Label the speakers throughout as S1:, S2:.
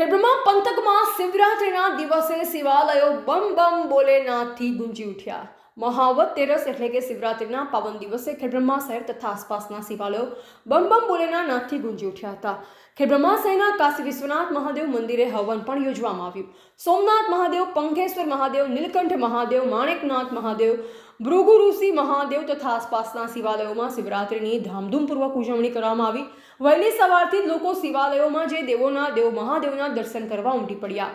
S1: ખેડબ્રહ્મા પંથકમાં શિવરાત્રિના દિવસે શિવાલયો બમ બમ બોલેનાથથી ગુંજી ઉઠ્યા। મહાવત તેરસ એટલે કે શિવરાત્રિના પાવન દિવસે ખેડબ્રહ્મા શહેર તથા આસપાસના શિવાલયો બમ બમ બોલેના નાદથી ગુંજી ઉઠ્યા હતા। ખેડબ્રહ્મા શહેરના કાશી વિશ્વનાથ મહાદેવ મંદિરે હવન પણ યોજવામાં આવ્યું। સોમનાથ મહાદેવ, પંખેશ્વર મહાદેવ, નીલકંઠ મહાદેવ, માણેકનાથ મહાદેવ, ભૃગુ ઋષિ મહાદેવ તથા આસપાસના શિવાલયોમાં શિવરાત્રિની ધામધૂમપૂર્વક ઉજવણી કરવામાં આવી। વહેલી સવારથી જ લોકો શિવાલયોમાં જે દેવોના દેવ મહાદેવના દર્શન કરવા ઉમટી પડ્યા।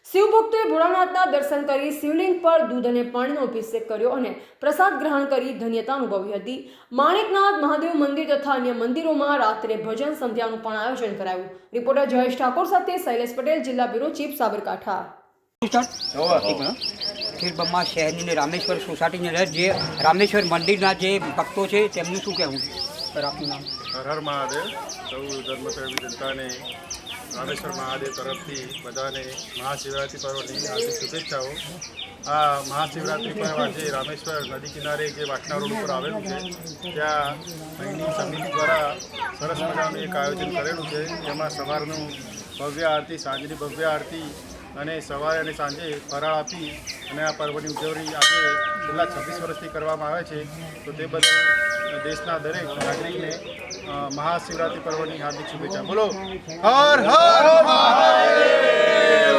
S1: શિવભક્તોએ ભોળાનાથના દર્શન કરી શિવલિંગ પર દૂધ અને પાણીનો અભિષેક કર્યો અને પ્રસાદ ગ્રહણ કરી ધન્યતા અનુભવી હતી। માણેકનાથ મહાદેવ મંદિર તથા અન્ય મંદિરોમાં રાત્રે ભજન સંધ્યાનું પણ આયોજન કરાયું। રિપોર્ટર જયેશ ઠાકોર સાથે શૈલેષ પટેલ, જિલ્લા બ્યુરો ચીફ, સાબરકાંઠા।
S2: ખેડબ્રહ્મા શહેરની રામેશ્વર સોસાયટીની અંદર જે રામેશ્વર મંદિરના જે ભક્તો છે તેમનું શું કહેવું છે? સર, આપનું નામ?
S3: હર હર મહાદેવ। સૌ ધર્મપ્રેમી જનતાને રામેશ્વર મહાદેવ તરફથી બધાને મહાશિવરાત્રિ પર્વની હાર્દિક શુભેચ્છાઓ। આ મહાશિવરાત્રિ પર્વ આજે રામેશ્વર નદી કિનારે જે વાટના રોડ ઉપર આવેલું છે ત્યાં અહીંની સમિતિ દ્વારા સરસ મજાનું એક આયોજન કરેલું છે। જેમાં સવારનું ભવ્ય આરતી, સાંજની ભવ્ય આરતી અને સવારે અને સાંજે ફરાળ આપી અને આ પર્વની ઉજવણી આજે છેલ્લા 26 વર્ષથી કરવામાં આવે છે। તો તે બદલ દેશના દરેક નાગરિકને મહાશિવરાત્રિ પર્વની હાર્દિક શુભેચ્છા। બોલો હર હર મહાદેવ।